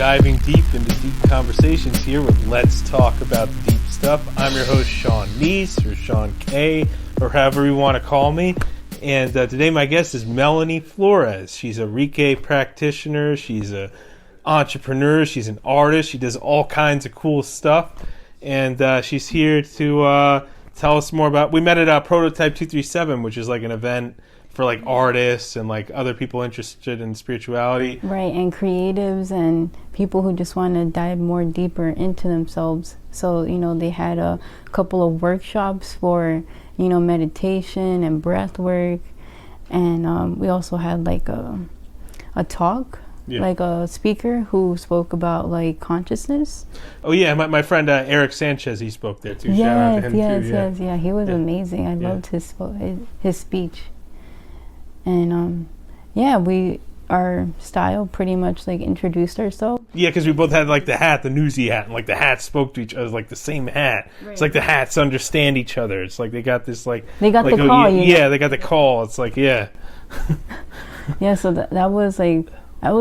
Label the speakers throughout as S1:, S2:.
S1: diving deep into deep conversations here with Let's Talk About the Deep Stuff. I'm your host, Sean Kneese, or Sean K, or however you want to call me. And today my guest is Melanie Flores. She's a Reiki Practitioner. She's an entrepreneur. She's an artist. She does all kinds of cool stuff. And she's here to tell us more about... We met at Prototype 237, which is like an event for like artists and like other people interested in spirituality.
S2: Right, and creatives and people who just want to dive more deeper into themselves. So, they had a couple of workshops for, meditation and breath work. And we also had like a talk, like a speaker who spoke about like consciousness.
S1: Oh yeah, my friend Eric Sanchez, he spoke there too. Shout out to him too.
S2: Yeah, he was amazing. I loved his speech. And our style pretty much like introduced ourselves.
S1: Yeah, because we both had like the hat, the newsy hat, and like the hats spoke to each other, like the same hat. Right. It's like the hats understand each other. It's like they got this like...
S2: They got
S1: like,
S2: the call,
S1: they got the call. It's like, yeah.
S2: Yeah, so that was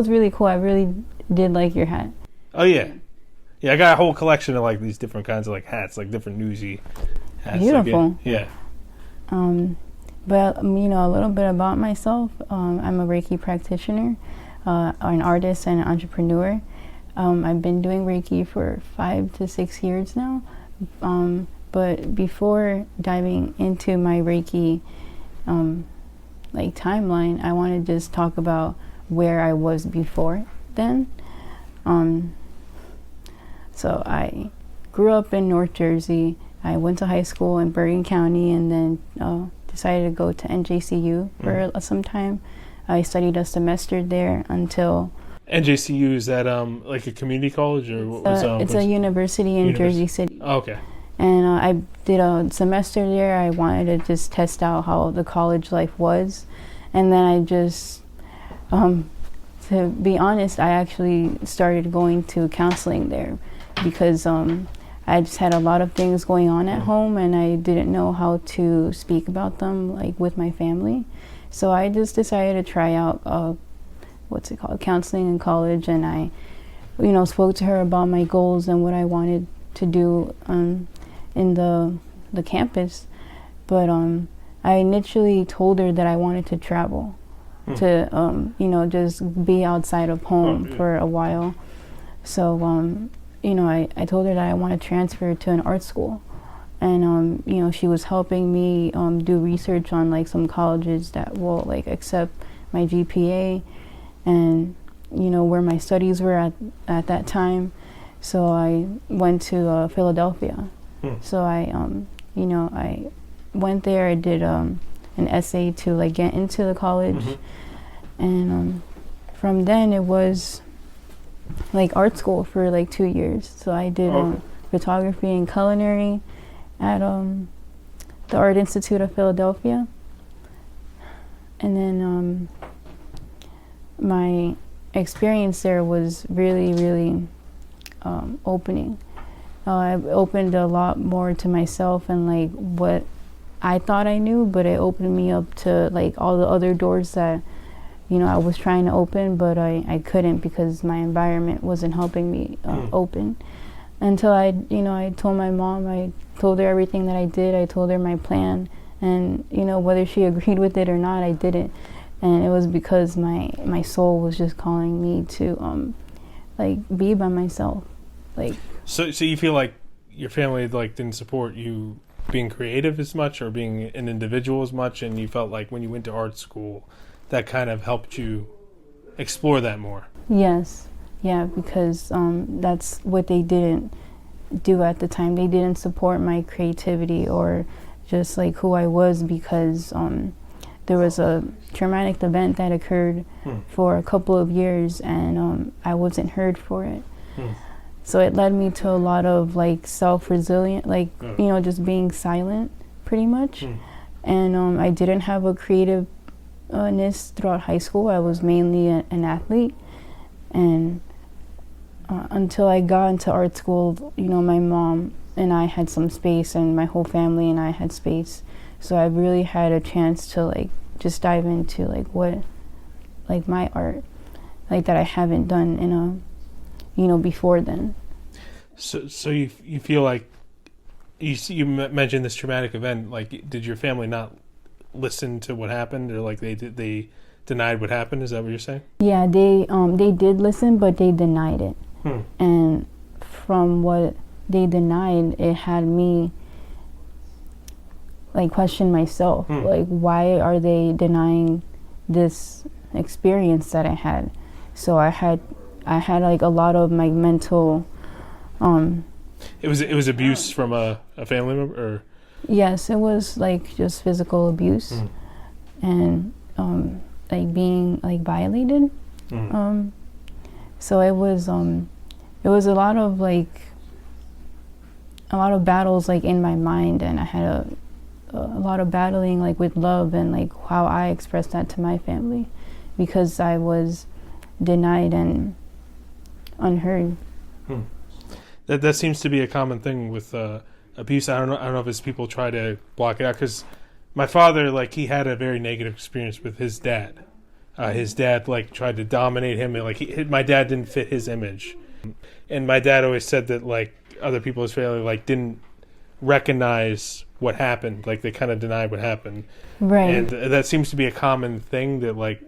S2: really cool. I really did like your hat.
S1: Oh, yeah. Yeah, I got a whole collection of like these different kinds of like hats, like different newsy hats.
S2: Beautiful.
S1: Like, yeah.
S2: But, a little bit about myself. I'm a Reiki practitioner, an artist, and an entrepreneur. I've been doing Reiki for 5 to 6 years now. But before diving into my Reiki timeline, I want to just talk about where I was before then. So I grew up in North Jersey. I went to high school in Bergen County, and then decided to go to NJCU for some time. I studied a semester there until...
S1: NJCU, is that like a community college? Or what was,
S2: it's a university in Jersey City.
S1: Oh, okay.
S2: And I did a semester there. I wanted to just test out how the college life was. And then I just, to be honest, I actually started going to counseling there because I just had a lot of things going on at home, and I didn't know how to speak about them like with my family. So I just decided to try out counseling in college, and I spoke to her about my goals and what I wanted to do in the campus. But I initially told her that I wanted to travel to just be outside of home for a while. So I told her that I want to transfer to an art school, and she was helping me do research on like some colleges that will like accept my GPA and where my studies were at that time. So I went to Philadelphia. So I went there. I did an essay to like get into the college, and from then it was like art school for like 2 years. So I did photography and culinary at the Art Institute of Philadelphia. And then my experience there was really, really opening. I opened a lot more to myself and like what I thought I knew, but it opened me up to like all the other doors that I was trying to open, but I couldn't because my environment wasn't helping me open. Until I told my mom, I told her everything that I did. I told her my plan, and whether she agreed with it or not, I did it. And it was because my soul was just calling me to be by myself. So
S1: you feel like your family like didn't support you being creative as much or being an individual as much, and you felt like when you went to art school that kind of helped you explore that more?
S2: Yes. Yeah, because that's what they didn't do at the time. They didn't support my creativity or just like who I was, because there was a traumatic event that occurred for a couple of years, and I wasn't heard for it. So it led me to a lot of like self-resilient, like, just being silent pretty much. And I didn't have a creative throughout high school. I was mainly an athlete, and until I got into art school, my mom and I had some space, and my whole family and I had space, so I really had a chance to like just dive into like what, like my art, like that I haven't done in before then.
S1: So you feel like you mentioned this traumatic event. Like, did your family not listen to what happened, or like they denied what happened? Is that what you're saying?
S2: Yeah, they did listen, but they denied it. And from what they denied, it had me like question myself. Like, why are they denying this experience that I had? So I had like a lot of my mental
S1: It was abuse from a family member, or?
S2: Yes, it was like just physical abuse and like being like violated. So it was a lot of battles like in my mind, and I had a lot of battling like with love and like how I expressed that to my family, because I was denied and unheard.
S1: That seems to be a common thing with abuse. I don't know if it's people try to block it out, because my father, like, he had a very negative experience with his dad. His dad like tried to dominate him, and like my dad didn't fit his image, and my dad always said that like other people in his family like didn't recognize what happened, like they kind of denied what happened,
S2: right?
S1: And that seems to be a common thing, that like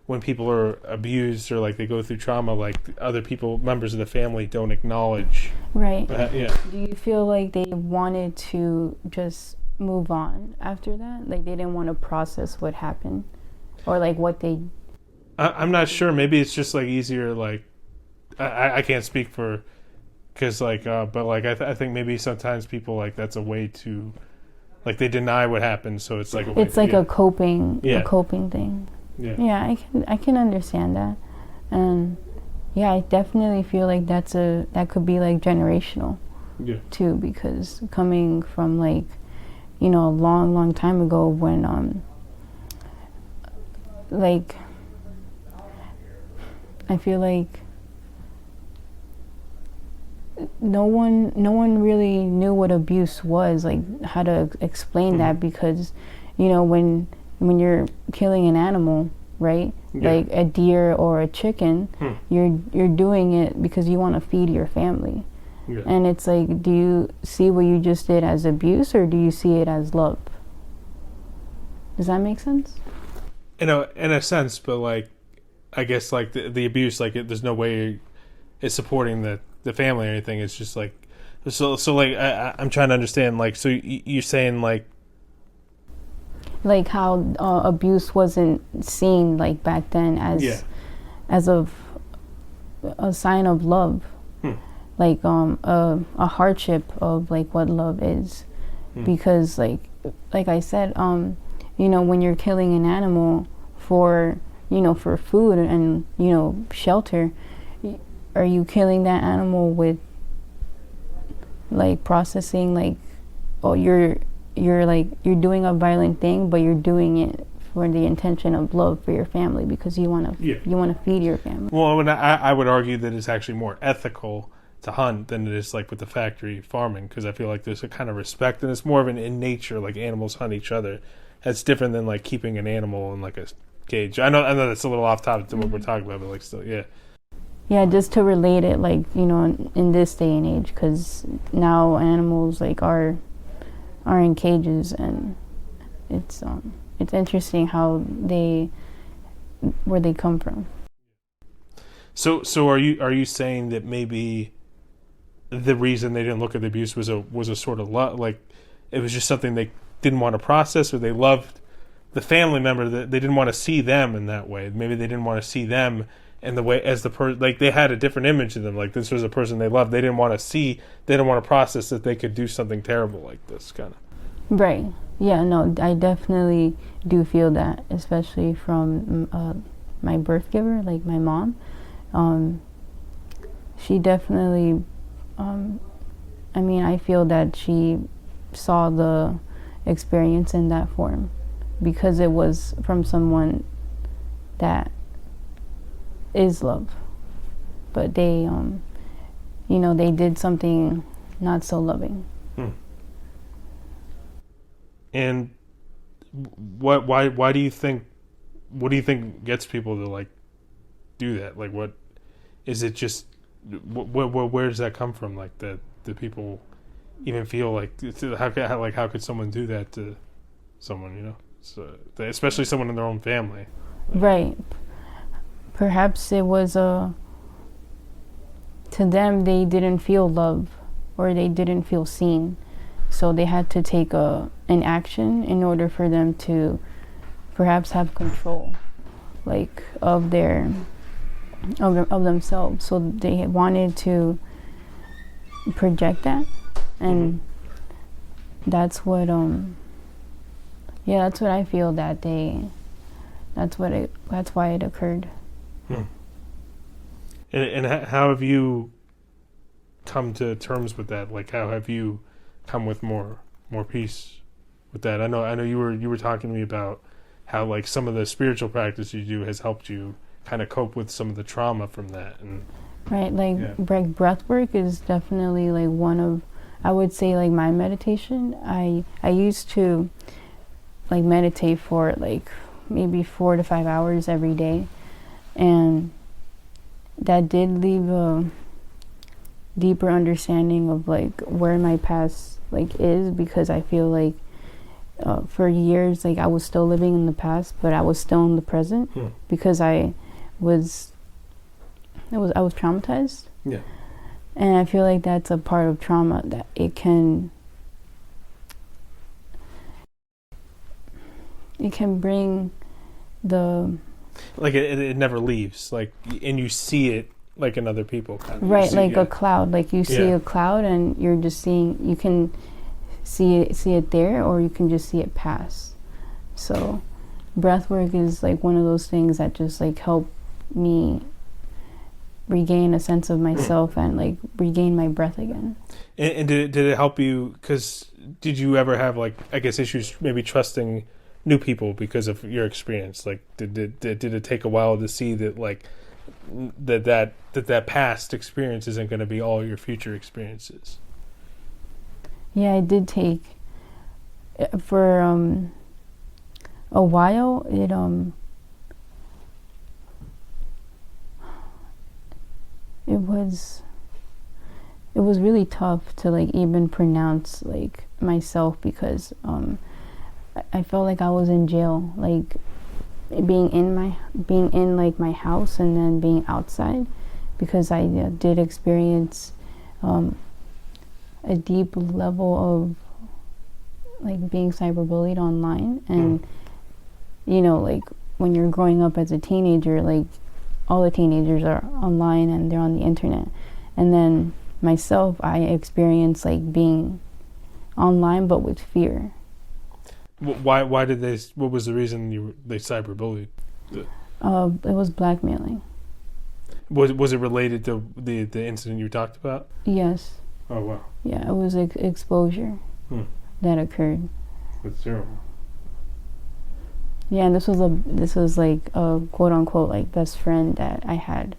S1: when people are abused or like they go through trauma, like other people, members of the family, don't acknowledge.
S2: Right.
S1: Yeah.
S2: Do you feel like they wanted to just move on after that? Like they didn't want to process what happened, or like what they?
S1: I'm not sure. Maybe it's just like easier. Like I can't speak for, because like but like I think maybe sometimes people like that's a way to, like they deny what happened, so it's like a way
S2: it's like a coping thing.
S1: Yeah,
S2: I can understand that, and yeah, I definitely feel like that could be like generational, too, because coming from like, a long time ago when like I feel like no one really knew what abuse was, like how to explain that, because when you're killing an animal, right? Like a deer or a chicken, you're doing it because you want to feed your family. And it's like, do you see what you just did as abuse, or do you see it as love? Does that make sense?
S1: In a sense, but like I guess like the abuse, like there's no way it's supporting the family or anything. It's just like so like I'm trying to understand, like, so you're saying like
S2: how abuse wasn't seen like back then as of a sign of love, like a hardship of like what love is, because like I said, when you're killing an animal for food and shelter, are you killing that animal with like processing, like, oh, you're doing a violent thing, but you're doing it for the intention of love for your family, because you want to feed your family.
S1: Well, I would argue that it's actually more ethical to hunt than it is like with the factory farming, because I feel like there's a kind of respect, and it's more of an in nature, like animals hunt each other. That's different than like keeping an animal in like a cage. I know that's a little off topic to what we're talking about, but like still,
S2: yeah, just to relate it, like, in this day and age, because now animals like are in cages, and it's interesting where they come from.
S1: So are you saying that maybe the reason they didn't look at the abuse was a sort of like it was just something they didn't want to process, or they loved the family member, that they didn't want to see them in that way? Maybe they didn't want to see them in the way as the person, like they had a different image of them, like this was a person they loved. They didn't want to process that they could do something terrible like this, kind of.
S2: Right. Yeah, no, I definitely do feel that, especially from my birth giver, like my mom. She definitely, I feel that she saw the experience in that form, because it was from someone that is love, but they they did something not so loving.
S1: And why do you think, what do you think gets people to like do that? Like, what is it? Just where does that come from? Like that people even feel like how could someone do that to someone? You know, so especially someone in their own family.
S2: Right. Perhaps it was to them they didn't feel love or they didn't feel seen, so they had to take an action in order for them to perhaps have control, like of themselves. So they wanted to project that, and that's what that's what I feel that day. That's why it occurred.
S1: And how have you come to terms with that? Like, how have you come with more peace with that? I know you were talking to me about how like some of the spiritual practice you do has helped you kind of cope with some of the trauma from that. And
S2: right, like breath work is definitely like one of, I would say, like my meditation. I used to like meditate for like maybe 4 to 5 hours every day, and that did leave a deeper understanding of like where my past like is, because I feel like for years like I was still living in the past, but I was still in the present because I was traumatized.
S1: Yeah.
S2: And I feel like that's a part of trauma, that it can bring the
S1: like it never leaves, like, and you see it like in other people kind of.
S2: Right, like a cloud, like you see a cloud and you're just seeing, you can see it there, or you can just see it pass. So breath work is like one of those things that just like help me regain a sense of myself and like regain my breath again.
S1: And did it help you, because did you ever have like, I guess, issues maybe trusting new people because of your experience? Like did it take a while to see that like that past experience isn't going to be all your future experiences?
S2: Yeah, it did take for a while. It was really tough to like even pronounce like myself, because I felt like I was in jail, like being in like my house and then being outside, because I did experience a deep level of like being cyberbullied online. And you know, like when you're growing up as a teenager, like all the teenagers are online and they're on the internet. And then myself, I experienced like being online but with fear.
S1: Why did they? What was the reason they cyberbullied?
S2: It was blackmailing.
S1: Was it related to the incident you talked about?
S2: Yes.
S1: Oh wow.
S2: Yeah, it was exposure that occurred.
S1: That's terrible.
S2: Yeah, and this was like a quote unquote like best friend that I had.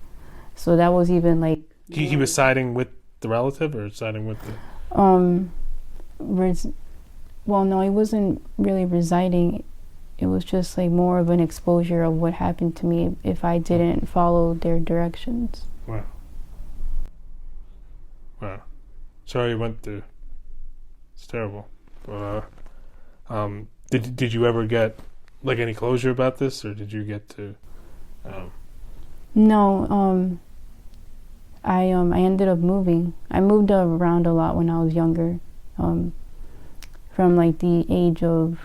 S2: So that was even like
S1: he was siding with the relative or siding with the
S2: well, no, he wasn't really residing. It was just like more of an exposure of what happened to me if I didn't follow their directions.
S1: Wow. Sorry you went through. It's terrible. But did you ever get like any closure about this, or did you get to?
S2: No. I ended up moving. I moved around a lot when I was younger. From like the age of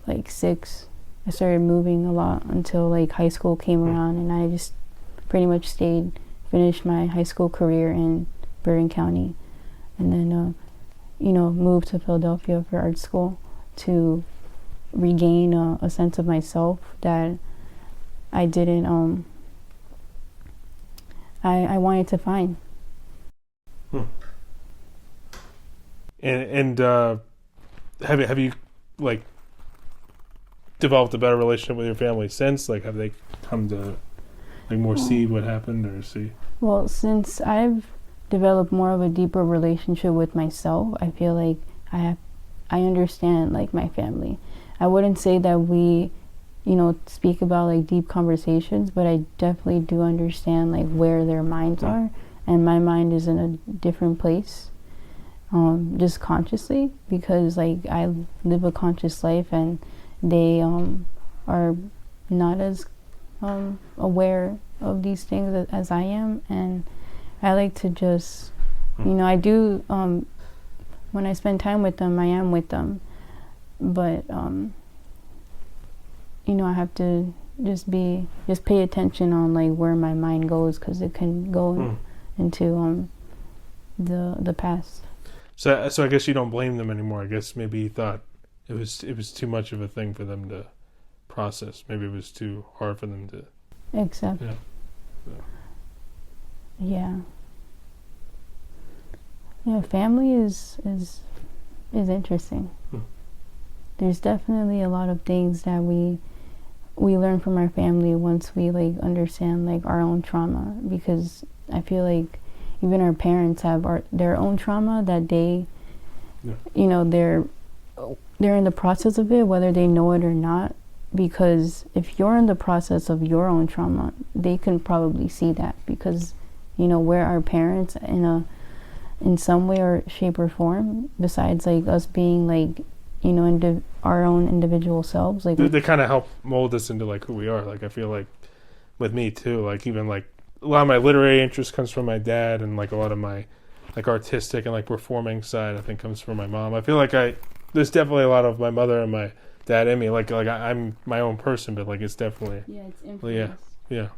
S2: like 6, I started moving a lot until like high school came around, and I just pretty much finished my high school career in Bergen County, and then moved to Philadelphia for art school to regain a sense of myself that I didn't I wanted to find.
S1: And have you like developed a better relationship with your family since? Like, have they come to like more see what happened, or see? Well,
S2: since I've developed more of a deeper relationship with myself, I feel like I understand like my family. I wouldn't say that we speak about like deep conversations, but I definitely do understand like where their minds are and my mind is in a different place, just consciously, because like I live a conscious life and they are not as aware of these things as I am. And I like to just, I do, when I spend time with them, I am with them, but I have to just pay attention on like where my mind goes, because it can go into the past.
S1: So I guess you don't blame them anymore. I guess maybe you thought it was too much of a thing for them to process. Maybe it was too hard for them to
S2: accept.
S1: Yeah.
S2: Yeah. Yeah, family is interesting. There's definitely a lot of things that we learn from our family once we like understand like our own trauma, because I feel like even our parents have their own trauma that they they're in the process of it, whether they know it or not, because if you're in the process of your own trauma, they can probably see that, because we're our parents in some way or shape or form, besides like us being like our own individual selves. Like
S1: they kind of help mold us into like who we are. Like I feel like with me too, like even like a lot of my literary interest comes from my dad, and like a lot of my like artistic and like performing side I think comes from my mom. I feel like there's definitely a lot of my mother and my dad in me. Like I'm my own person, but like it's definitely
S2: it's influence.
S1: Yeah.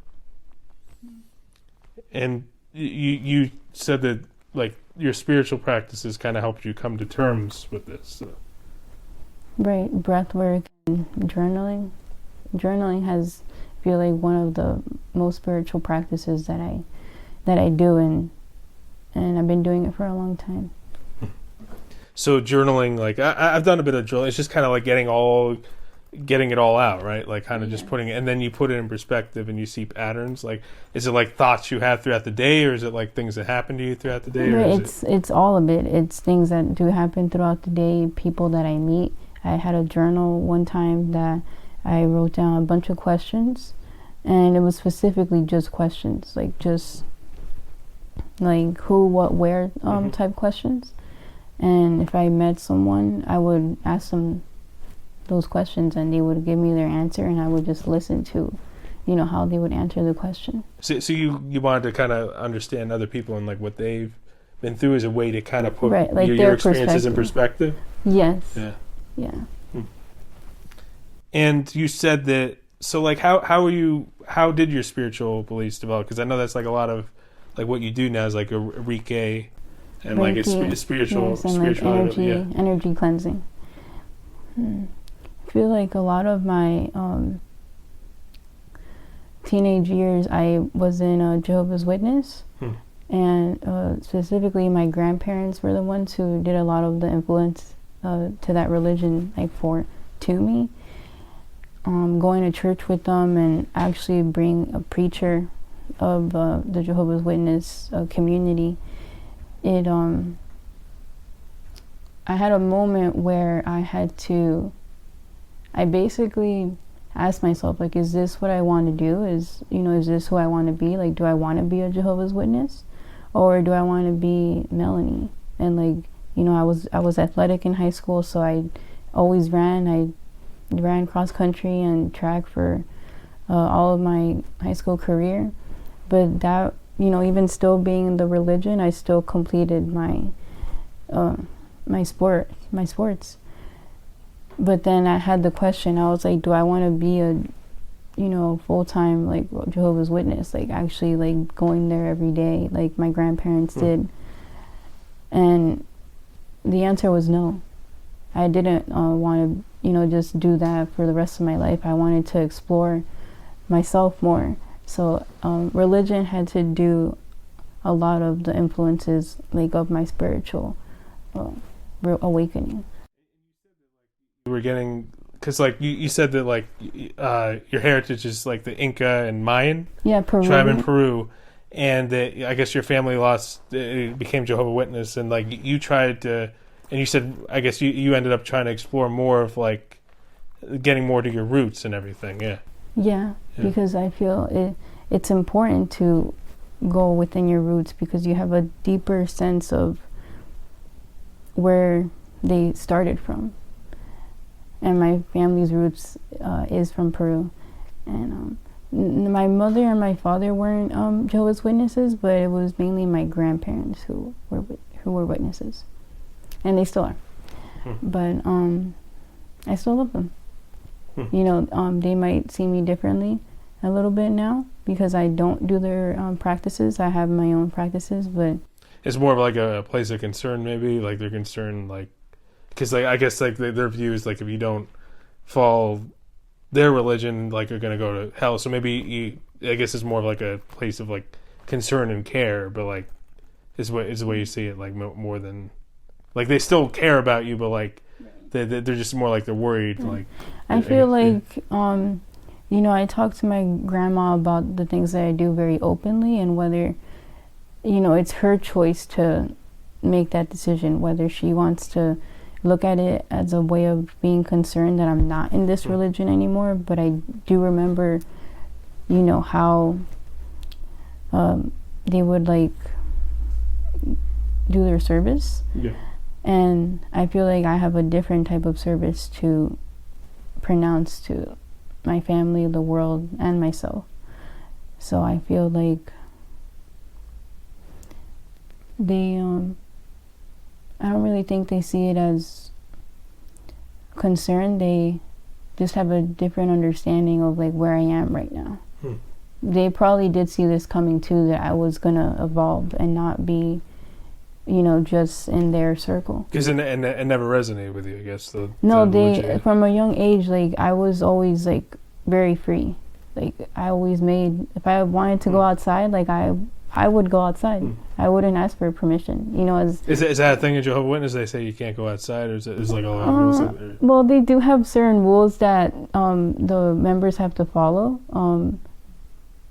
S1: And you said that like your spiritual practices kind of helped you come to terms with this. So.
S2: Right, breath work and journaling. Journaling has, I feel like, one of the most spiritual practices that I do, and I've been doing it for a long time.
S1: So journaling, like I've done a bit of journaling. It's just kind of like getting it all out, right? Like kind of just putting it, and then you put it in perspective and you see patterns. Like, is it like thoughts you have throughout the day, or is it like things that happen to you throughout the day?
S2: Right, it's all of it. It's things that do happen throughout the day, people that I meet. I had a journal one time that I wrote down a bunch of questions, and it was specifically just questions, like just like who, what, where type questions. And if I met someone, I would ask them those questions, and they would give me their answer, and I would just listen to, how they would answer the question.
S1: So you wanted to kind of understand other people and like what they've been through as a way to kind of put
S2: like
S1: your experiences in perspective?
S2: Yes.
S1: Yeah. And you said that, so like how did your spiritual beliefs develop? Because I know that's like a lot of like what you do now is like a Reiki and like a spiritual,
S2: yes, and like energy cleansing. I feel like a lot of my teenage years I was in a Jehovah's Witness, and specifically my grandparents were the ones who did a lot of the influence to that religion, like to me. Going to church with them and actually bring a preacher of the Jehovah's Witness community. I had a moment where I basically asked myself, like, is this what I want to do? Is this who I want to be? Like, do I want to be a Jehovah's Witness, or do I want to be Melanie? And like, I was athletic in high school, so I always ran. I ran cross country and track for all of my high school career. But that, even still being in the religion, I still completed my sports. But then I had the question, I was like, do I want to be a full-time like Jehovah's Witness, like actually like going there every day like my grandparents did? And the answer was no. I didn't want to just do that for the rest of my life. I wanted to explore myself more. So religion had to do a lot of the influences like of my spiritual awakening.
S1: You were getting, because like you said that like your heritage is like the Inca and Mayan tribe in Peru, and that I guess your family became Jehovah's Witness, and like you tried to, and you said I guess you ended up trying to explore more of like getting more to your roots and everything. Yeah,
S2: because I feel it's important to go within your roots, because you have a deeper sense of where they started from. And my family's roots is from Peru. And my mother and my father weren't Jehovah's Witnesses, but it was mainly my grandparents who were witnesses, and they still are. But I still love them. You know, they might see me differently a little bit now because I don't do their practices. I have my own practices, but
S1: it's more of like a place of concern, maybe. Like they're concerned, like, because like I guess like their view is like if you don't follow their religion, like you're gonna go to hell. So maybe I guess it's more of like a place of like concern and care, but like is the way you see it, like more than like they still care about you, but like they're just more like they're worried. Like
S2: I feel like you know, I talk to my grandma about the things that I do very openly, and whether, you know, it's her choice to make that decision, whether she wants to look at it as a way of being concerned that I'm not in this religion anymore. But I do remember, you know, how they would like do their service.
S1: Yeah.
S2: And I feel like I have a different type of service to pronounce to my family, the world, and myself. So I feel like they I don't really think they see it as concern. They just have a different understanding of like where I am right now. They probably did see this coming too, that I was gonna evolve and not be, you know, just in their circle.
S1: Because it never resonated with you, I guess.
S2: From a young age, like I was always like very free. Like I always made, if I wanted to go outside, like I would go outside. I wouldn't ask for permission. You know,
S1: is that a thing in Jehovah's Witness? They say you can't go outside, or is it like all rules?
S2: Well, they do have certain rules that the members have to follow.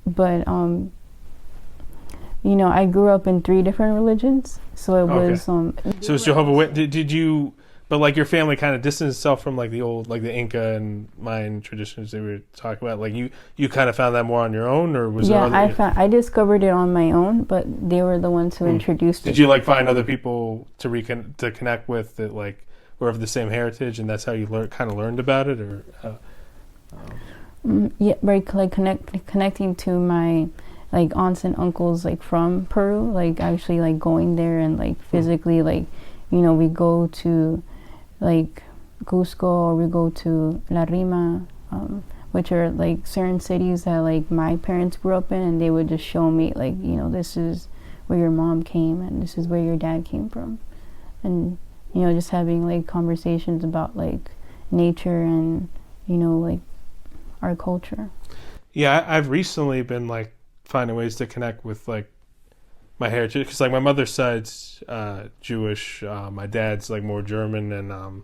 S2: But you know, I grew up in 3 different religions, so it was.
S1: So it's Jehovah's Witness. Did you? But like your family kind of distanced itself from like the old, like the Inca and Mayan traditions they were talking about. Like you kind of found that more on your own, or was
S2: I discovered it on my own, but they were the ones who introduced it.
S1: Did you like find other people to connect with that like were of the same heritage, and that's how you learned about it, or?
S2: Yeah, right. Like connecting to my like aunts and uncles like from Peru, like actually like going there and like physically like, you know, we go to like Cusco, or we go to La Rima, which are like certain cities that like my parents grew up in, and they would just show me like, you know, this is where your mom came and this is where your dad came from, and you know, just having like conversations about like nature and, you know, like our culture.
S1: Yeah, I've recently been like finding ways to connect with like my heritage, because like my mother's side's Jewish, my dad's like more German, and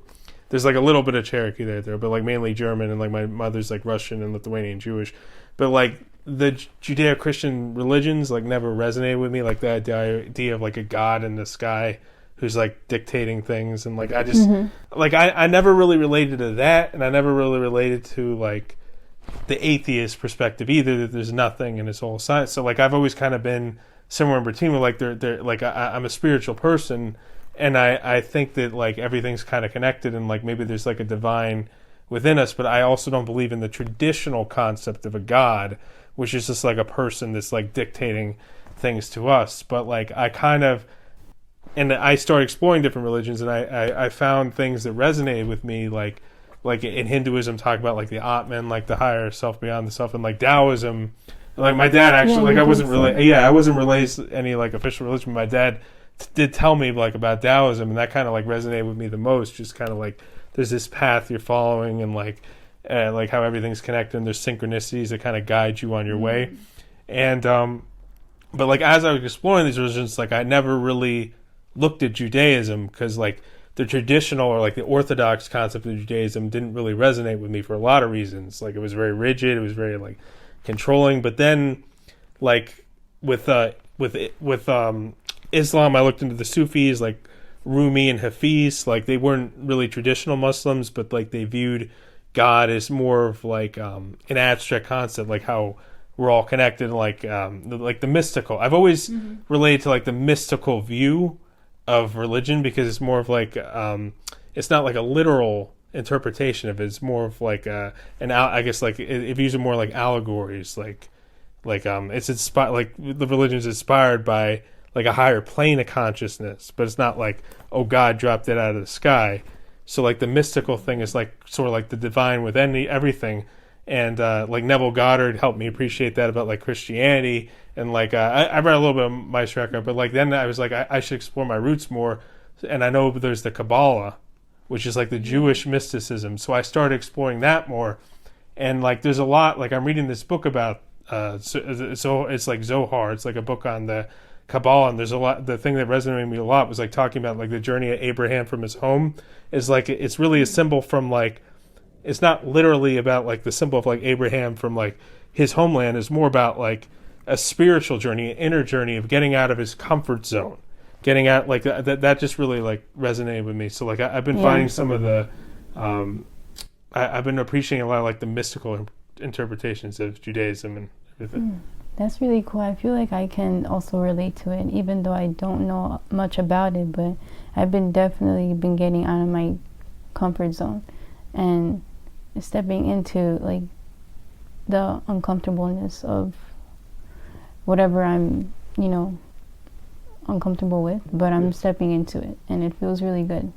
S1: there's like a little bit of Cherokee there, but like mainly German, and like my mother's like Russian and Lithuanian Jewish. But like the Judeo-Christian religions like never resonated with me, like the idea of like a God in the sky who's like dictating things, and like I just like I never really related to that, and I never really related to like the atheist perspective either, that there's nothing and it's all science. So like I've always kind of been somewhere in between, where like they're like I'm a spiritual person, and I think that like everything's kind of connected, and like maybe there's like a divine within us, but I also don't believe in the traditional concept of a God, which is just like a person that's like dictating things to us. But like I started exploring different religions, and I found things that resonated with me, like in Hinduism, talk about like the Atman, like the higher self beyond the self, and like Taoism. Like my dad actually, like I wasn't raised any like official religion. But my dad did tell me like about Taoism, and that kind of like resonated with me the most. Just kind of like there's this path you're following, and like how everything's connected, and there's synchronicities that kind of guide you on your way. And but like as I was exploring these religions, like I never really looked at Judaism, because like the traditional or like the orthodox concept of Judaism didn't really resonate with me for a lot of reasons. Like it was very rigid, it was very like controlling. But then like with Islam, I looked into the Sufis like Rumi and Hafiz. Like they weren't really traditional Muslims, but like they viewed God as more of like an abstract concept, like how we're all connected, like the mystical. I've always related to like the mystical view of religion, because it's more of like it's not like a literal interpretation of it. It's more of like I guess like if you use it more like allegories, like it's inspired, like the religion is inspired by like a higher plane of consciousness, but it's not like, oh, God dropped it out of the sky. So like the mystical thing is like sort of like the divine within everything. And like Neville Goddard helped me appreciate that about like Christianity. And like I read a little bit of Meister Eckhart, but like then I was like, I should explore my roots more. And I know there's the Kabbalah, which is like the Jewish mysticism. So I started exploring that more. And like there's a lot, like I'm reading this book about so it's like Zohar. It's like a book on the Kabbalah, and there's a lot. The thing that resonated with me a lot was like talking about like the journey of Abraham from his home is like it's really a symbol from like, it's not literally about like the symbol of like Abraham from like his homeland. Is more about like a spiritual journey, an inner journey of getting out of his comfort zone, getting out like that just really like resonated with me. So like I've been finding some of the I've been appreciating a lot of like the mystical interpretations of Judaism and everything.
S2: That's really cool. I feel like I can also relate to it, even though I don't know much about it, but I've definitely been getting out of my comfort zone and stepping into like the uncomfortableness of whatever I'm, uncomfortable with, but I'm stepping into it, and it feels really good.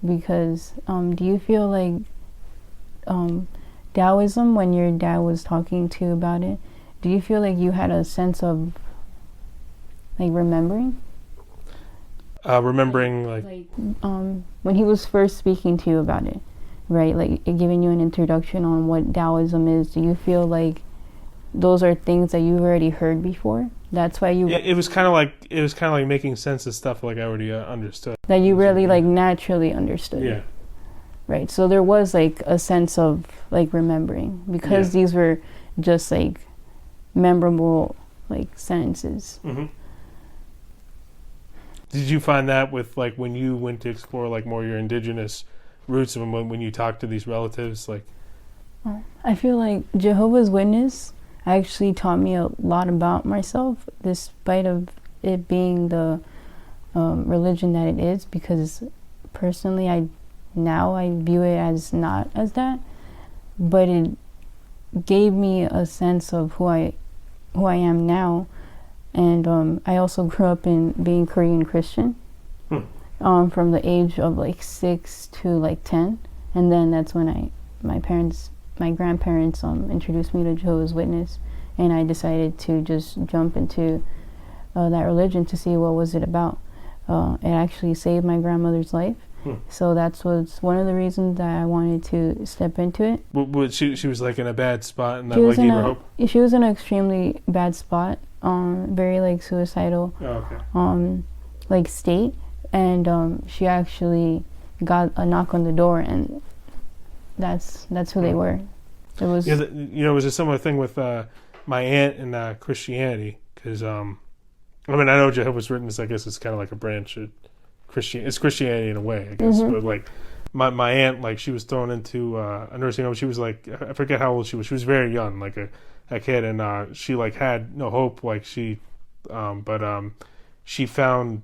S2: Because do you feel like Taoism, when your dad was talking to you about it, do you feel like you had a sense of like remembering?
S1: Remembering like
S2: when he was first speaking to you about it, right? Like giving you an introduction on what Taoism is. Do you feel like those are things that you've already heard before? That's why you.
S1: Yeah, it was kind of like making sense of stuff like I already understood.
S2: That you really like naturally understood.
S1: Yeah.
S2: Right. So there was like a sense of like remembering, because these were just like memorable like sentences.
S1: Mm-hmm. Did you find that with like when you went to explore like more your indigenous roots, and when you talked to these relatives, like?
S2: I feel like Jehovah's Witness actually taught me a lot about myself, despite of it being the religion that it is, because personally I view it as not as that, but it gave me a sense of who I am now. And I also grew up in being Korean Christian from the age of like 6 to like 10, and then that's when my grandparents introduced me to Jehovah's Witness, and I decided to just jump into that religion to see what was it about. It actually saved my grandmother's life. So that's one of the reasons that I wanted to step into it.
S1: But she was like in a bad spot, and that like gave her hope?
S2: She was in an extremely bad spot, very like suicidal like state, and she actually got a knock on the door, and that's who they were. It was
S1: it was a similar thing with my aunt and Christianity, because I know Jehovah's Witness, I guess it's kind of like a branch of it's Christianity in a way, I guess. But like my aunt, like she was thrown into a nursing home. She was like, I forget how old she was. She was very young, like a kid, and she like had no hope. Like she found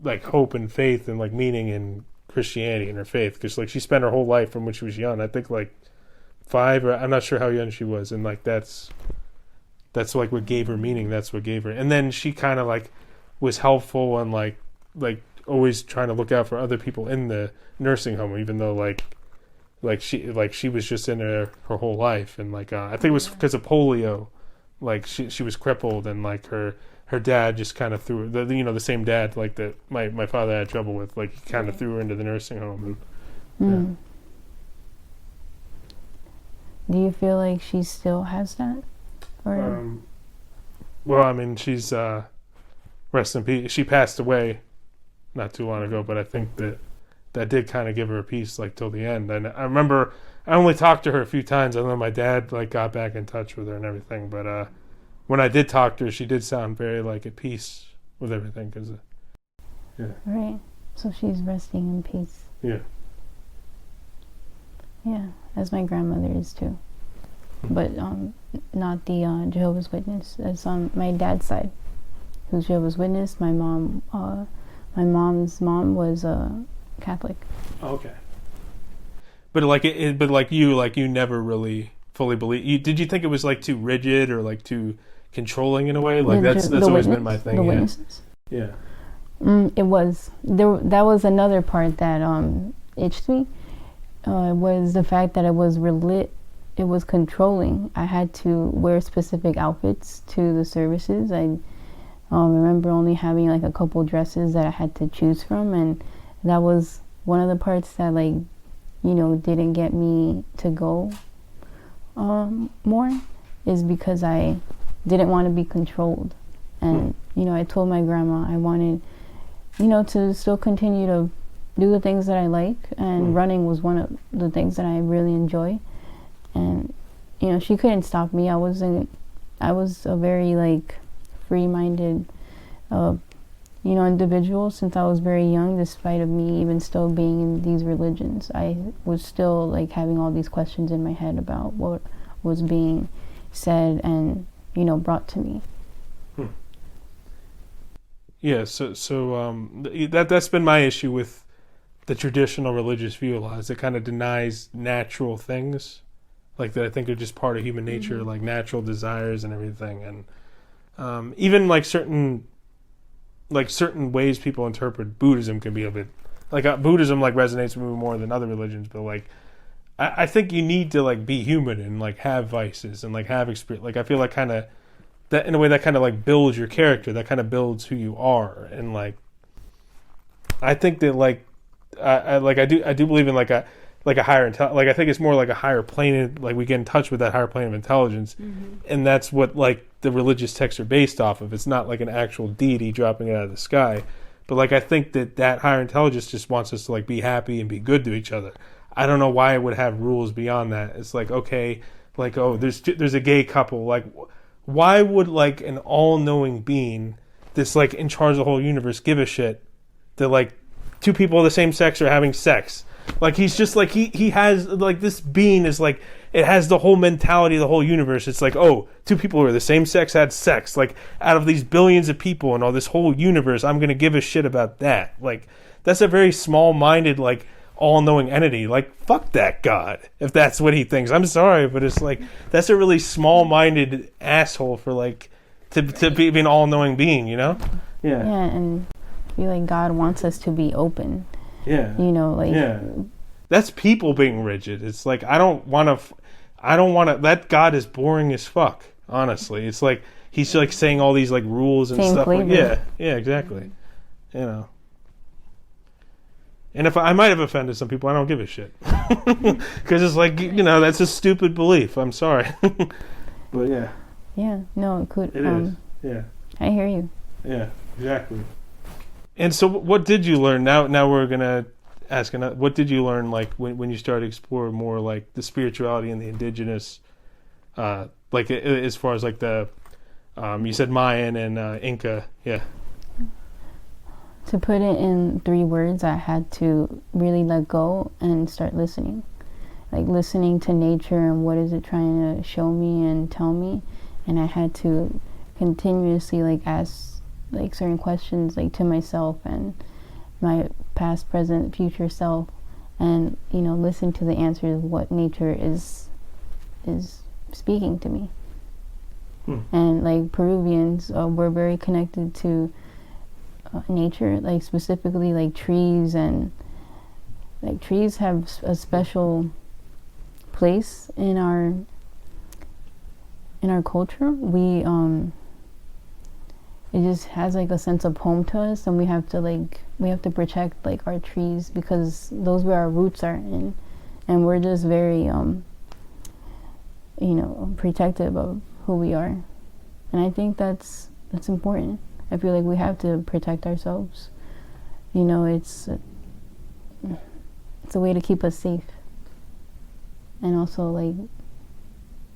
S1: like hope and faith and like meaning in Christianity and her faith, because like she spent her whole life from when she was young. I think like 5, or I'm not sure how young she was, and like that's like what gave her meaning. That's what gave her. And then she kind of like was helpful and like always trying to look out for other people in the nursing home, even though like she was just in her whole life. And like I think it was because of polio, like she was crippled, and like her dad just kind of threw the same dad like that my father had trouble with, like he kind of threw her into the nursing home. And
S2: do you feel like she still has that? Or
S1: well, I mean, she's rest in peace. She passed away not too long ago, but I think that did kind of give her a peace like till the end. And I remember I only talked to her a few times. I know my dad like got back in touch with her and everything, but when I did talk to her, she did sound very like at peace with everything.
S2: Right. So she's resting in peace.
S1: Yeah,
S2: as my grandmother is too. but not the Jehovah's Witness. It's on my dad's side, who's Jehovah's Witness. My mom's mom was Catholic.
S1: Okay. But like you never really fully believe. Did you think it was like too rigid or like too controlling in a way? Like that's always been my thing.
S2: The witnesses.
S1: Yeah.
S2: It was there. That was another part that itched me. Was the fact that it was it was controlling. I had to wear specific outfits to the services. I remember only having like a couple dresses that I had to choose from, and that was one of the parts that didn't get me to go more, is because I didn't want to be controlled. And I told my grandma I wanted to still continue to do the things that I like, and running was one of the things that I really enjoy. And she couldn't stop me. I was a very free-minded individual since I was very young. Despite of me even still being in these religions, I was still having all these questions in my head about what was being said and brought to me.
S1: Yeah, so that's been my issue with the traditional religious view a lot, is it kind of denies natural things, like that I think are just part of human nature, like natural desires and everything, and even certain ways people interpret Buddhism can be a bit Buddhism resonates with me more than other religions, but I think you need to be human and have vices and have experience. I feel kind of that in a way that kind of builds your character, that kind of builds who you are, and I think that I do believe in a higher I think it's more like a higher plane, we get in touch with that higher plane of intelligence, and that's what the religious texts are based off of. It's not an actual deity dropping it out of the sky, but I think that higher intelligence just wants us to be happy and be good to each other. I don't know why it would have rules beyond that. It's okay, there's a gay couple, why would an all-knowing being that's in charge of the whole universe give a shit that two people of the same sex are having sex? He's just he has this being is it has the whole mentality of the whole universe. It's two people who are the same sex had sex. Out of these billions of people and all this whole universe, I'm gonna give a shit about that. That's a very small-minded all-knowing entity. Fuck that God, if that's what he thinks. I'm sorry, but it's that's a really small-minded asshole for to be an all-knowing being, Yeah,
S2: and I feel God wants us to be open.
S1: Yeah.
S2: Yeah.
S1: That's people being rigid. It's I don't want to, that God is boring as fuck, honestly. It's he's saying all these rules and
S2: Same
S1: stuff.
S2: flavor.
S1: Yeah, exactly. And if I might have offended some people, I don't give a shit. Because it's that's a stupid belief. I'm sorry. But yeah.
S2: Yeah, no, it could.
S1: It is. Yeah.
S2: I hear you.
S1: Yeah, exactly. And so what did you learn? Now we're going to ask, what did you learn when you started exploring more the spirituality and the indigenous, as far as the, you said Mayan and Inca, yeah.
S2: To put it in 3 words, I had to really let go and start listening. Listening to nature and what is it trying to show me and tell me. And I had to continuously ask certain questions to myself and my past, present, future self, and listen to the answers of what nature is speaking to me. And Peruvians, we're very connected to nature, specifically trees, and trees have a special place in our culture. We it just has a sense of home to us, and we have to protect our trees, because those where our roots are in, and we're just very protective of who we are. And I think that's important. I feel we have to protect ourselves. It's a way to keep us safe, and also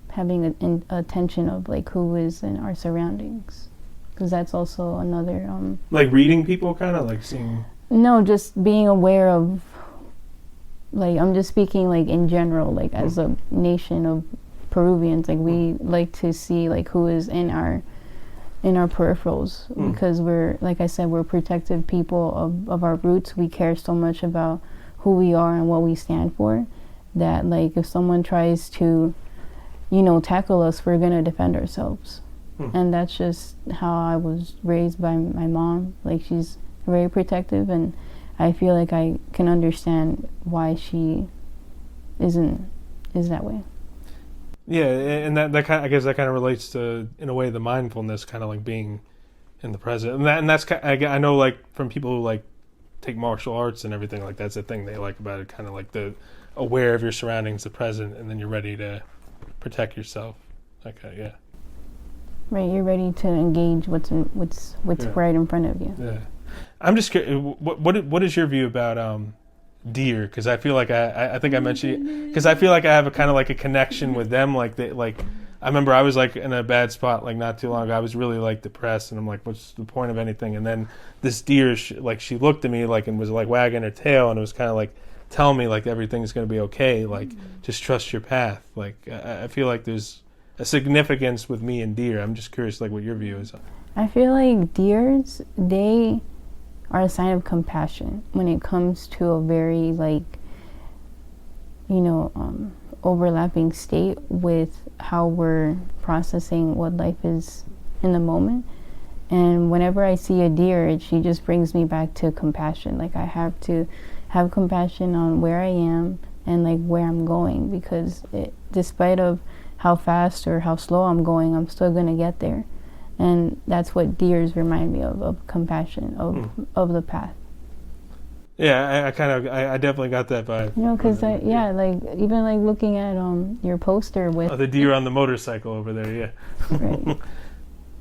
S2: having attention of who is in our surroundings, because that's also another
S1: reading people, kind of seeing.
S2: No, just being aware of I'm just speaking in general, as a nation of Peruvians, like we like to see like who is in our peripherals, because we're, like I said, we're protective people of our roots. We care so much about who we are and what we stand for, that like if someone tries to, you know, tackle us, we're gonna defend ourselves. And that's just how I was raised by my mom. Like, she's very protective, and I feel like I can understand why she is that way.
S1: Yeah, and that kind of, I guess that kind of relates to, in a way, the mindfulness, kind of like being in the present. And that's I know, like, from people who like take martial arts and everything, like that's the thing they like about it, kind of like the aware of your surroundings, the present, and then you're ready to protect yourself. Okay, yeah.
S2: Right, you're ready to engage what's right in front of you.
S1: Yeah, I'm just curious. What is your view about deer? Because I feel like I think I mentioned, because I feel like I have a kind of like a connection with them. Like I remember I was like in a bad spot like not too long ago. I was really like depressed, and I'm like, what's the point of anything? And then this deer, she looked at me like and was like wagging her tail, and it was kind of like telling me like everything's gonna be okay. Like just trust your path. Like I feel like there's a significance with me and deer. I'm just curious, like, what your view is.
S2: I feel like deers, they are a sign of compassion when it comes to a very, like, you know, overlapping state with how we're processing what life is in the moment. And whenever I see a deer, she just brings me back to compassion. Like, I have to have compassion on where I am and like where I'm going, because despite of how fast or how slow I'm going, I'm still going to get there. And that's what deers remind me of compassion, of the path.
S1: Yeah, I definitely got that vibe.
S2: You know, because, like, even like looking at your poster with...
S1: the deer on the motorcycle over there, yeah.
S2: Right.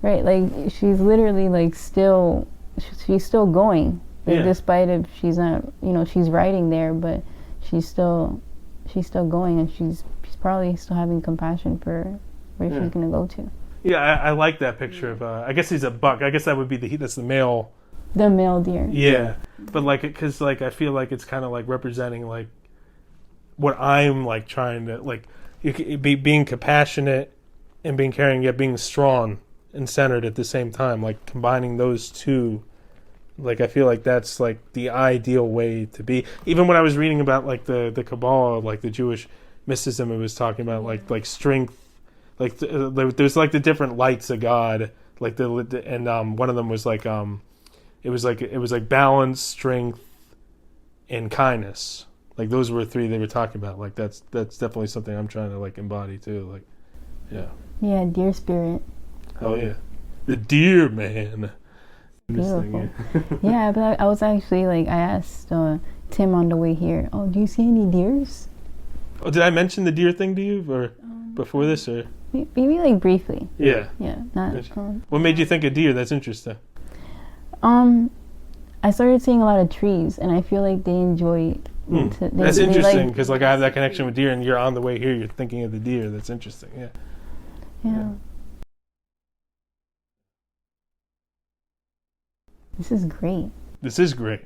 S2: Right, like, she's literally, like, she's still going. Like, despite if she's not, you know, she's riding there, but she's still going, and she's probably still having compassion for where she's going to go to.
S1: Yeah, I like that picture of, I guess he's a buck. I guess that would be that's the male.
S2: The male deer.
S1: Yeah. But, like, because, like, I feel like it's kind of, like, representing, like, what I'm, like, trying to, like, being compassionate and being caring, yet being strong and centered at the same time. Like, combining those two, like, I feel like that's, like, the ideal way to be. Even when I was reading about, like, the Kabbalah, like, the Jewish mysticism, it was talking about like strength, like there's like the different lights of God, like and one of them was like it was like balance, strength, and kindness. Like those were three they were talking about. Like that's definitely something I'm trying to like embody too. Like
S2: yeah, deer spirit.
S1: Oh yeah, the deer man.
S2: Beautiful. Yeah, but I was actually like, I asked Tim on the way here, oh, do you see any deers?
S1: Oh, did I mention the deer thing to you, or before this, or
S2: maybe like briefly?
S1: Yeah.
S2: Yeah. Not.
S1: What made you think of deer? That's interesting.
S2: I started seeing a lot of trees, and I feel like they enjoy.
S1: That's interesting, because like I have that connection with deer, and you're on the way here, you're thinking of the deer. That's interesting. Yeah.
S2: Yeah. This is great.
S1: This is great.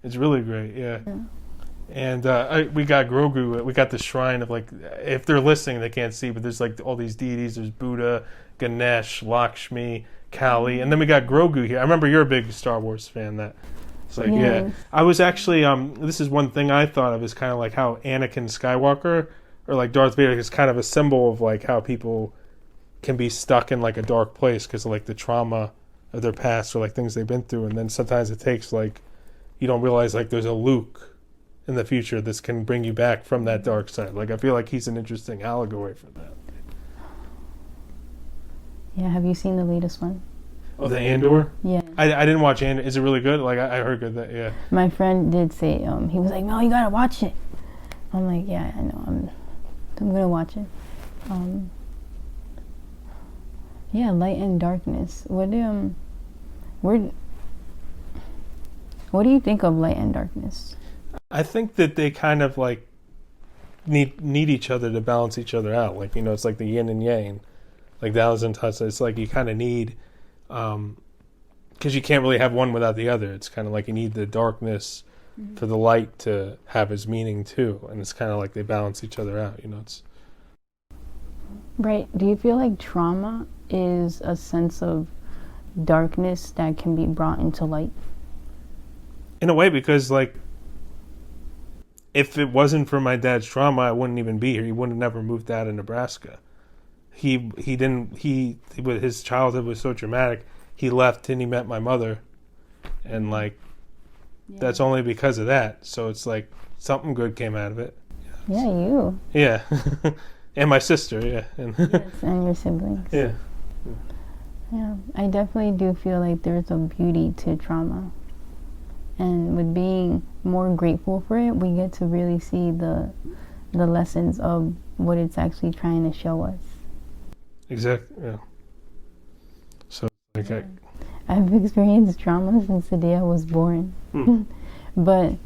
S1: It's really great. Yeah. And we got Grogu. We got the shrine of, like, if they're listening, they can't see, but there's like all these deities. There's Buddha, Ganesh, Lakshmi, Kali, and then we got Grogu here. I remember you're a big Star Wars fan. That it's like yeah. I was actually this is one thing I thought of is kind of like how Anakin Skywalker or like Darth Vader is kind of a symbol of like how people can be stuck in like a dark place because of like the trauma of their past or like things they've been through, and then sometimes it takes like you don't realize like there's a Luke in the future this can bring you back from that dark side. Like I feel like he's an interesting allegory for that.
S2: Yeah, have you seen the latest one?
S1: Oh, the Andor?
S2: Yeah.
S1: I didn't watch Andor. Is it really good? Like I heard good that yeah.
S2: My friend did say he was like, no, you gotta watch it. I'm like, yeah, I know. I'm gonna watch it. Yeah, light and darkness. What do you think of light and darkness?
S1: I think that they kind of like need each other to balance each other out. Like, you know, it's like the yin and yang. Like Taoism touch. It's like you kind of need, because you can't really have one without the other. It's kind of like you need the darkness for the light to have its meaning too, and it's kind of like they balance each other out. You know, it's.
S2: Right. Do you feel like trauma is a sense of darkness that can be brought into light?
S1: In a way, because like, if it wasn't for my dad's trauma, I wouldn't even be here. He would have never moved out of Nebraska. He didn't. His childhood was so traumatic. He left and he met my mother, and like, that's only because of that. So it's like something good came out of it.
S2: Yeah, you.
S1: Yeah, and my sister. Yeah,
S2: Yes, and your siblings.
S1: Yeah.
S2: Yeah, I definitely do feel like there's a beauty to trauma. And with being more grateful for it, we get to really see the lessons of what it's actually trying to show us.
S1: Exactly. Yeah. So like
S2: I've experienced trauma since the day I was born. But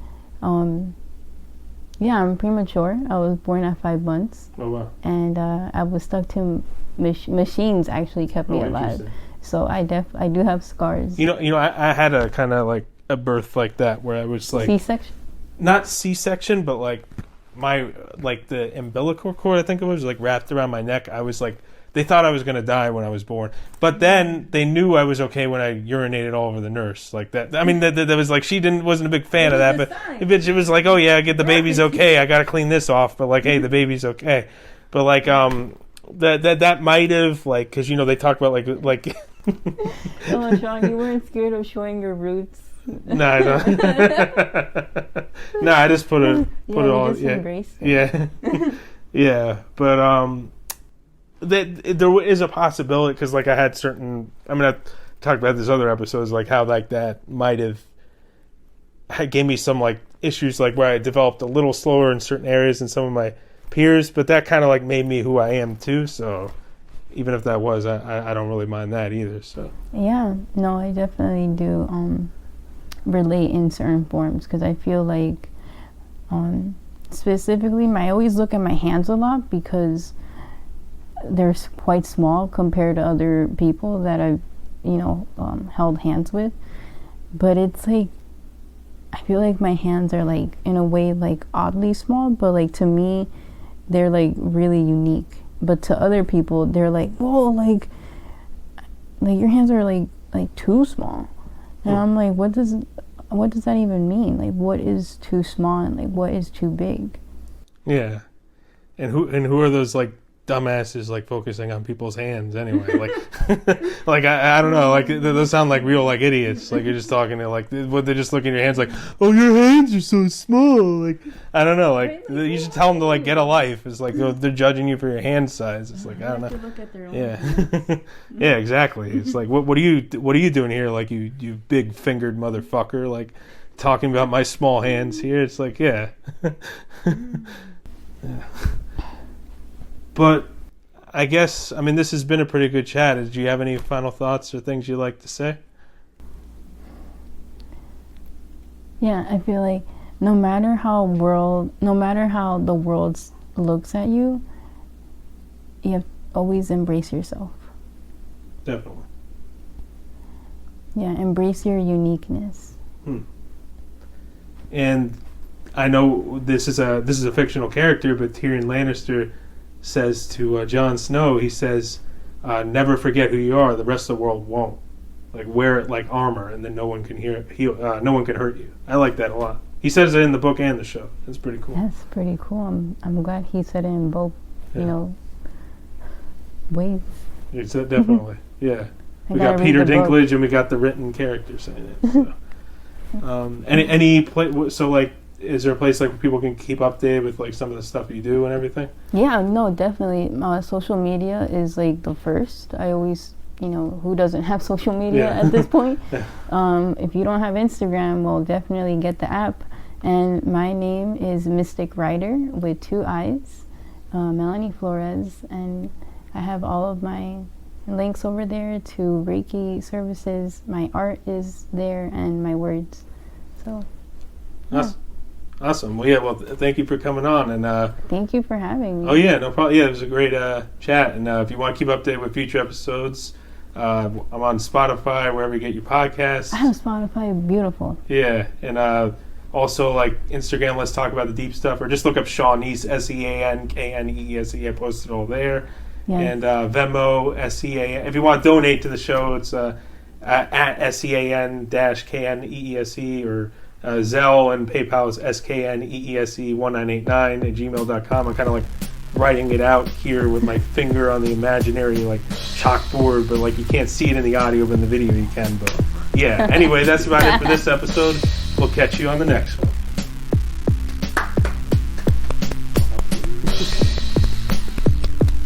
S2: yeah, I'm premature. I was born at 5 months.
S1: Oh wow.
S2: And I was stuck to machines actually kept me alive. So I do have scars.
S1: You know, I had a kind of like a birth like that where I was like
S2: C-section?
S1: Not C-section, but like the umbilical cord, I think it was like wrapped around my neck. I was like, they thought I was gonna die when I was born, but then they knew I was okay when I urinated all over the nurse like that. I mean, that was like she wasn't a big fan of that, but she was like, oh yeah, the baby's okay. I gotta clean this off, but like, hey, the baby's okay. But like that might have like because they talk about like.
S2: Oh, Sean, you weren't scared of showing your roots.
S1: No, I don't. No, I just put it all.
S2: Just embraced it.
S1: Yeah, yeah. But there is a possibility because like I had certain. I mean, I talked about this other episodes like how like that might have gave me some like issues like where I developed a little slower in certain areas than some of my peers, but that kind of like made me who I am too. So even if that was, I don't really mind that either. So
S2: yeah, no, I definitely do relate in certain forms because I feel like specifically, I always look at my hands a lot because they're quite small compared to other people that I've held hands with. But it's like I feel like my hands are like in a way like oddly small, but like to me they're like really unique. But to other people they're like, whoa, like your hands are like too small. And I'm like, what does that even mean? Like, what is too small and like what is too big?
S1: Yeah. And who are those like dumbasses like focusing on people's hands anyway? Like like I don't know, like those sound like real like idiots. Like you're just talking to like what they're just looking at your hands like, oh, your hands are so small. Like I don't know, like you should tell them to like get a life. It's like they're judging you for your hand size. It's like I don't know.
S2: Look at their own
S1: Yeah, exactly. It's like what are you doing here? Like you big fingered motherfucker. Like talking about my small hands here. It's like yeah. Yeah. But I guess, I mean, this has been a pretty good chat. Do you have any final thoughts or things you'd like to say?
S2: Yeah, I feel like no matter how the world looks at you, you have to always embrace yourself.
S1: Definitely.
S2: Yeah, embrace your uniqueness.
S1: And I know this is a fictional character, but Tyrion Lannister says to Jon Snow, he says, never forget who you are, the rest of the world won't. Like wear it like armor and then no one can no one can hurt you. I like that a lot. He says it in the book and the show. It's pretty cool.
S2: That's pretty cool. I'm glad he said it in both ways.
S1: It's definitely. Yeah. We got Peter Dinklage and we got the written character saying it. So. Any place, so like is there a place like where people can keep updated with like some of the stuff you do and everything?
S2: Yeah, no, definitely. Social media is like the first. I always, who doesn't have social media at this point? If you don't have Instagram, well, definitely get the app. And my name is Mystic Writer with 2 I's, Melanie Flores, and I have all of my links over there to Reiki services. My art is there and my words. So, yeah.
S1: Awesome. Well, yeah. Well, thank you for coming on, and
S2: thank you for having me.
S1: Oh yeah, no problem. Yeah, it was a great chat. And if you want to keep updated with future episodes, I'm on Spotify, wherever you get your podcasts.
S2: I have Spotify. Beautiful.
S1: Yeah, and also like Instagram. Let's talk about the deep stuff, or just look up Sean Kneese, SeanKneese. I posted all there. And Venmo, SEAN. If you want to donate to the show, it's at SEAN-KNEESE or Zelle, and PayPal is SKNEESE1989 at gmail.com. I'm kind of like writing it out here with my finger on the imaginary like chalkboard, but like you can't see it in the audio, but in the video you can. But yeah, anyway, that's about it for this episode. We'll catch you on the next one.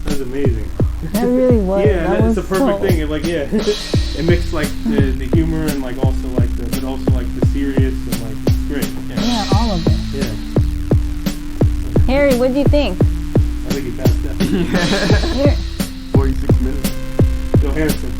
S1: That was amazing.
S2: That really was.
S1: Yeah,
S2: that
S1: that's
S2: was
S1: the perfect thing. It, like, yeah, it mixed like the humor and like also like but also like the serious and like it's great.
S2: Yeah, all of it.
S1: Yeah.
S2: Harry, what do you think?
S1: I think he passed out.
S2: Here.
S3: 46 minutes.
S1: Go Harrison.